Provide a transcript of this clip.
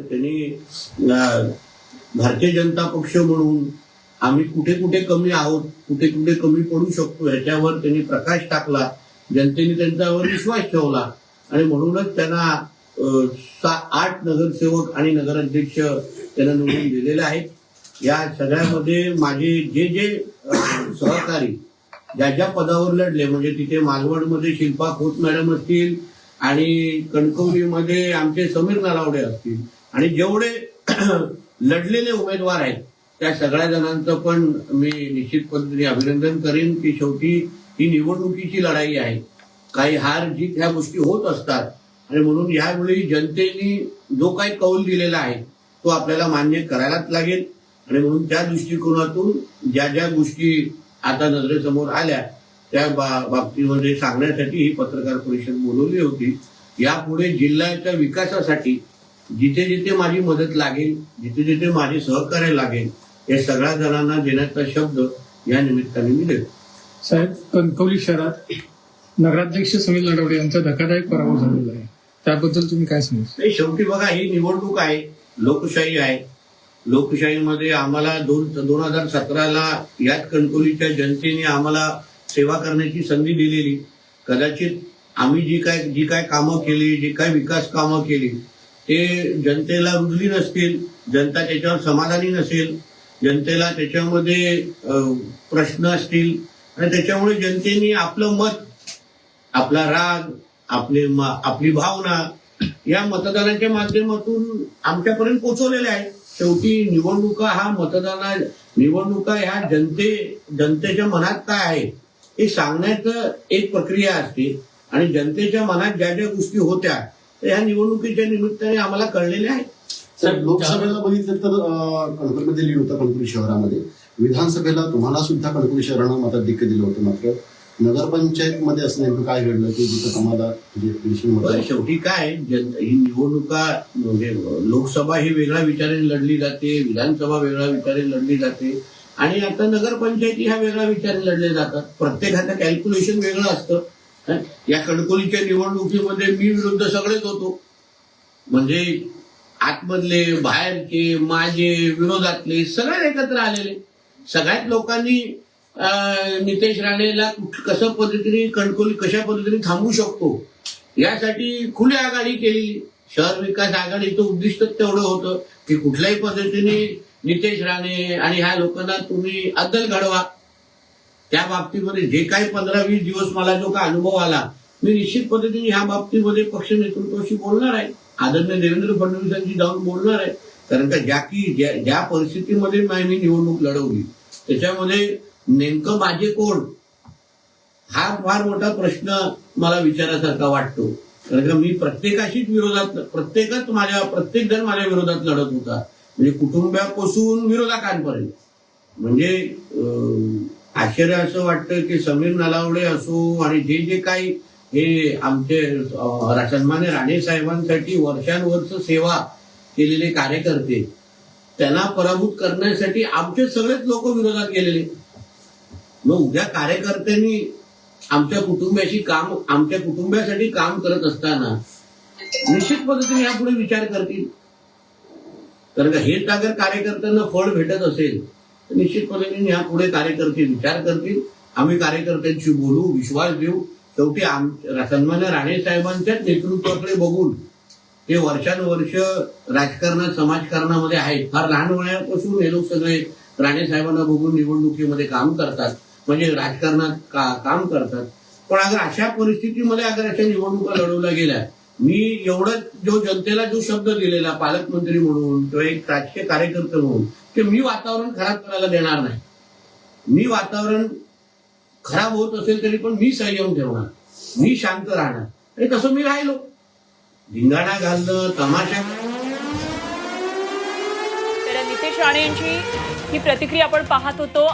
तर त्यांनी भारतीय जनता पक्ष म्हणून आम्ही कुठे कुठे कमी आहोत, कुठे कुठे कमी पडू शकतो ह्याच्यावर त्यांनी प्रकाश टाकला. जनतेने त्यांच्यावर विश्वास ठेवला आणि म्हणूनच त्यांना 8 नगरसेवक आणि नगराध्यक्ष त्यांना निवडून दिलेले आहेत. या सगळ्यामध्ये माझे जे जे सहकारी ज्या ज्या पदावर लढले, म्हणजे तिथे मालवणमध्ये शिल्पा खोत मॅडम असतील आणि कणकवलीमध्ये आमचे समीर नलावडे असतील आणि जेवढे लढलेले उमेदवार आहेत त्या सगळ्या जणांचं पण मी निश्चित पद्धतीने अभिनंदन करीन की शेवटी ही निवडणुकीची लढाई आहे. काही हार जीत ह्या गोष्टी होत असतात आणि म्हणून यावेळी जनतेने जो काही कौल दिलेला आहे तो आपल्याला मान्य करायलाच लागेल. आणि म्हणून त्या दृष्टिकोनातून ज्या ज्या गोष्टी आता नजरेसमोर आल्या त्या बाबतीमध्ये सांगण्यासाठी ही पत्रकार परिषद बोलवली होती. यापुढे जिल्ह्याच्या विकासासाठी जिथे जिथे माझी मदत लागेल, जिथे जिथे माझे सहकार्य लागेल, या सगळ्या जणांना देण्याचा शब्द या निमित्ताने मी देतो. साहेब, कणकवली शहरात नगराध्यक्ष समीर नलावडे यांचा धक्कादायक पराभव झालेला आहे, त्याबद्दल तुम्ही काय सांगाल? शेवटी बघा, ही निवडणूक आहे, लोकशाही आहे. लोकशाहीमध्ये आम्हाला 2017ला याच कणकवलीच्या जनतेने आम्हाला सेवा करण्याची संधी दिलेली. कदाचित आम्ही जी काय कामं केली, जी काय विकास कामं केली ते जनतेला रुजली नसतील, जनता त्याच्यावर समाधानी नसेल, जनतेला त्याच्यामध्ये प्रश्न असतील आणि त्याच्यामुळे जनतेने आपलं मत, आपला राग, आपली भावना या मतदानाच्या माध्यमातून आमच्यापर्यंत पोहोचवलेल्या आहेत. शेवटी निवडणुका ह्या जनतेच्या मनात काय आहे हे सांगण्याचं एक प्रक्रिया असते आणि जनतेच्या मनात ज्या ज्या गोष्टी होत्या त्या ह्या निवडणुकीच्या निमित्ताने आम्हाला कळलेल्या आहेत. साहेब, लोकसभेला बघितलं तर कणकवलीमध्ये लीड होता कणकवली शहरामध्ये. विधानसभेला तुम्हाला सुद्धा कणकवली शहरानं मताधिक्य दिलं होतं, मात्र नगरपंचायत मध्ये असं नेमकं काय घडलं की जिथं तुम्हाला शेवटी काय ही निवडणुका म्हणजे लोकसभा ही वेगळ्या विचाराने लढली जाते, विधानसभा वेगळ्या विचाराने लढली जाते आणि आता नगरपंचायती ह्या वेगळ्या विचाराने लढले जातात. प्रत्येकाचं कॅल्क्युलेशन वेगळं असतं. या कणकवलीच्या निवडणुकीमध्ये मी विरुद्ध सगळेच होतो, म्हणजे आतमधले, बाहेरचे, माझे, विरोधातले सगळे एकत्र आलेले. सगळ्याच लोकांनी नितेश राणेला कसं पद्धतीने कणकवली कशा पद्धतीने थांबवू शकतो यासाठी खुली आघाडी केली. शहर विकास आघाडीचं उद्दिष्ट तेवढं होतं की कुठल्याही पद्धतीने नितेश राणे आणि ह्या लोकांना तुम्ही अद्दल घडवा. त्या बाबतीमध्ये जे काही 15-20 दिवस मला जो काय अनुभव आला, मी निश्चित पद्धतीने ह्या बाबतीमध्ये पक्ष नेतृत्वाशी बोलणार आहे, आदरणीय देवेंद्र फडणवीसांशी जाऊन बोलणार आहे. कारण का ज्या परिस्थितीमध्ये मी निवडणूक लढवली त्याच्यामध्ये नेमकं माझे कोण हा फार मोठा प्रश्न मला विचारासारखा वाटतो. कारण का मी प्रत्येक जण माझ्या विरोधात लढत होता, म्हणजे कुटुंबापासून विरोधकांपर्यंत. म्हणजे आश्चर्य असं वाटतं की समीर नलावडे असो आणि जे जे काही हे आमचे सन्मान्य राणे साहेबांसाठी वर्षानुवर्ष सेवा केलेले कार्यकर्ते, त्यांना पराभूत करण्यासाठी आमचे सगळेच लोक विरोधात गेलेले. मग उद्या कार्यकर्त्यांनी आमच्या कुटुंबासाठी काम करत असताना निश्चित पद्धतीने यापुढे विचार करतील. कारण हेच अगर कार्यकर्त्यांना फळ भेटत असेल तर निश्चित पद्धतीने यापुढे कार्यकर्ते विचार करतील. आम्ही कार्यकर्त्यांशी बोलू, विश्वास देऊ. शेवटी सन्मान्य राणे साहेबांच्याच नेतृत्वाकडे बघून ते वर्षानुवर्ष राजकारणात, समाजकारणामध्ये आहेत. फार लहान वयापासून हे लोक सगळे राणे साहेबांना बघून निवडणुकीमध्ये काम करतात, म्हणजे राजकारणात काम करतात. पण अगर अशा परिस्थितीमध्ये अशा निवडणुका लढवल्या गेल्या, मी एवढं जनतेला जो शब्द दिलेला पालकमंत्री म्हणून किंवा एक राजकीय कार्यकर्ते म्हणून की मी वातावरण खराब करायला देणार नाही, मी वातावरण खराब होत असेल तरी पण मी संयम ठेवणार, मी शांत राहणार. आणि तसं मी राहिलो. धिंगाणा घालणं, तमाशा. तर नितेश राणे यांची ही प्रतिक्रिया आपण पाहत होतो.